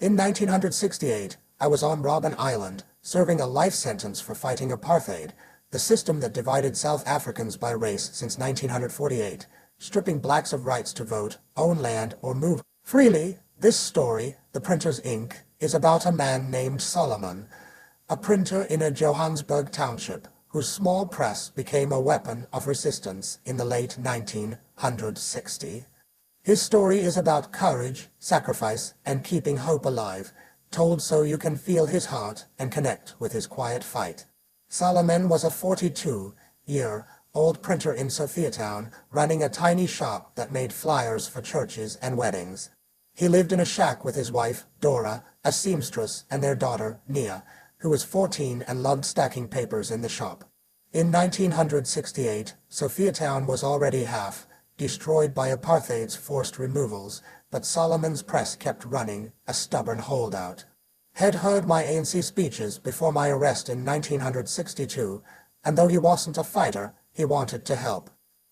In 1968, I was on Robben Island, serving a life sentence for fighting apartheid, the system that divided South Africans by race since 1948, stripping blacks of rights to vote, own land, or move freely. This story, The Printer's Ink, is about a man named Solomon, a printer in a Johannesburg township, whose small press became a weapon of resistance in the late 1960s. His story is about courage, sacrifice, and keeping hope alive, told so you can feel his heart and connect with his quiet fight. Solomon was a 42-year-old printer in Sophiatown, running a tiny shop that made flyers for churches and weddings. He lived in a shack with his wife, Dora, a seamstress, and their daughter, Nia, who was 14 and loved stacking papers in the shop. In 1968, Sophiatown was already half destroyed by apartheid's forced removals, but Solomon's press kept running, a stubborn holdout. Had heard my ANC speeches before my arrest in 1962, and though he wasn't a fighter, he wanted to help.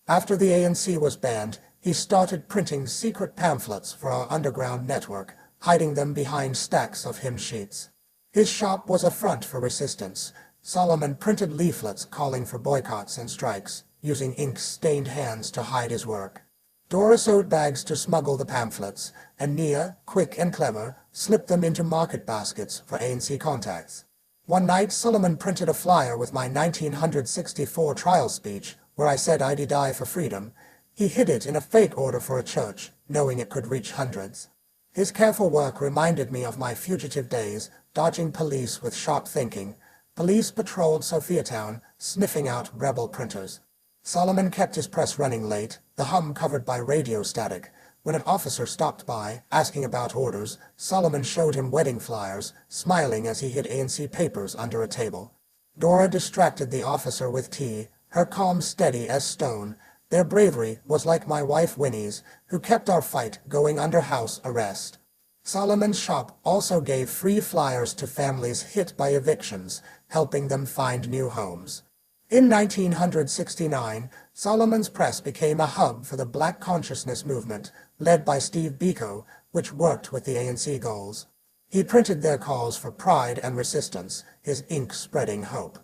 After the ANC was banned, he started printing secret pamphlets for our underground network, hiding them behind stacks of hymn sheets. His shop was a front for resistance. Solomon printed leaflets calling for boycotts and strikes, using ink-stained hands to hide his work. Dora sewed bags to smuggle the pamphlets, and Nia, quick and clever, slipped them into market baskets for ANC contacts. One night, Solomon printed a flyer with my 1964 trial speech, where I said I'd die for freedom. He hid it in a fake order for a church, knowing it could reach hundreds. His careful work reminded me of my fugitive days, dodging police with sharp thinking. Police patrolled Sophiatown, sniffing out rebel printers. Solomon kept his press running late, the hum covered by radio static. When an officer stopped by, asking about orders, Solomon showed him wedding flyers, smiling as he hid ANC papers under a table. Dora distracted the officer with tea, her calm steady as stone. Their bravery was like my wife Winnie's, who kept our fight going under house arrest. Solomon's shop also gave free flyers to families hit by evictions, helping them find new homes. In 1969, Solomon's press became a hub for the Black Consciousness movement, led by Steve Biko, which worked with the ANC goals. He printed their calls for pride and resistance, his ink spreading hope.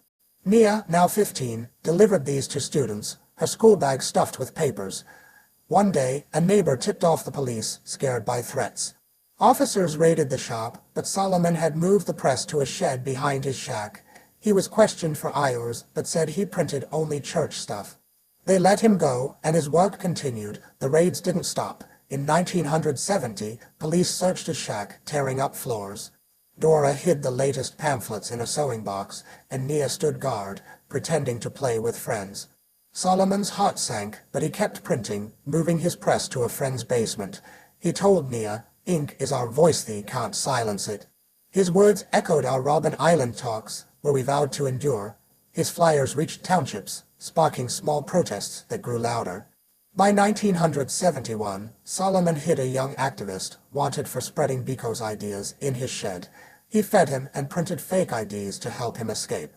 Nia, now 15, delivered these to students, her school bag stuffed with papers. One day, a neighbor tipped off the police, scared by threats. Officers raided the shop, but Solomon had moved the press to a shed behind his shack. He was questioned for hours, but said he printed only church stuff. They let him go, and his work continued. The raids didn't stop. In 1970, police searched his shack, tearing up floors. Dora hid the latest pamphlets in a sewing box, and Nia stood guard, pretending to play with friends. Solomon's heart sank, but he kept printing, moving his press to a friend's basement. He told Nia, "Ink is our voice, thee can't silence it." His words echoed our Robben Island talks, where we vowed to endure. His flyers reached townships, sparking small protests that grew louder. By 1971, Solomon hid a young activist, wanted for spreading Biko's ideas, in his shed. He fed him and printed fake IDs to help him escape.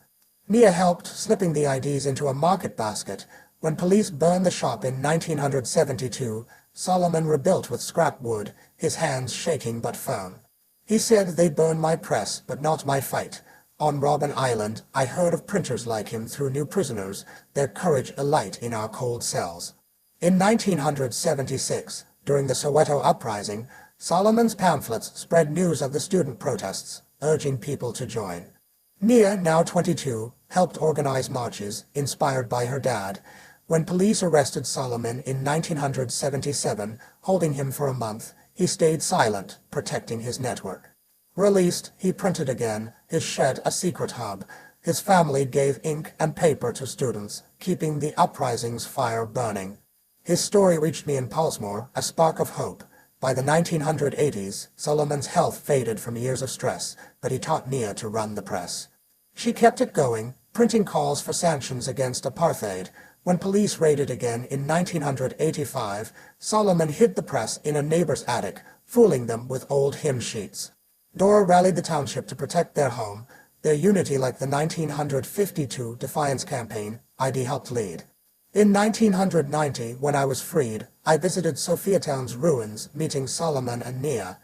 Nia helped, slipping the IDs into a market basket. When police burned the shop in 1972, Solomon rebuilt with scrap wood, his hands shaking but firm. He said, "They'd burn my press, but not my fight." On Robben Island, I heard of printers like him through new prisoners, their courage alight in our cold cells. In 1976, during the Soweto uprising, Solomon's pamphlets spread news of the student protests, urging people to join. Nia, now 22, helped organize marches, inspired by her dad. When police arrested Solomon in 1977, holding him for a month, he stayed silent, protecting his network. Released, he printed again, his shed a secret hub. His family gave ink and paper to students, keeping the uprising's fire burning. His story reached me in Pulsemore, a spark of hope. By the 1980s, Solomon's health faded from years of stress, but he taught Nia to run the press. She kept it going, printing calls for sanctions against apartheid. When police raided again in 1985, Solomon hid the press in a neighbor's attic, fooling them with old hymn sheets. Dora rallied the township to protect their home, their unity like the 1952 Defiance Campaign, ID helped lead. In 1990, when I was freed, I visited Sophiatown's ruins, meeting Solomon and Nia.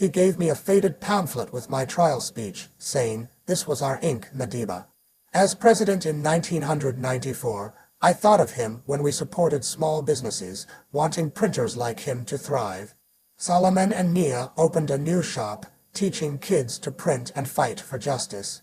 He gave me a faded pamphlet with my trial speech, saying, "This was our ink, Madiba." As president in 1994, I thought of him when we supported small businesses, wanting printers like him to thrive. Solomon and Nia opened a new shop, teaching kids to print and fight for justice.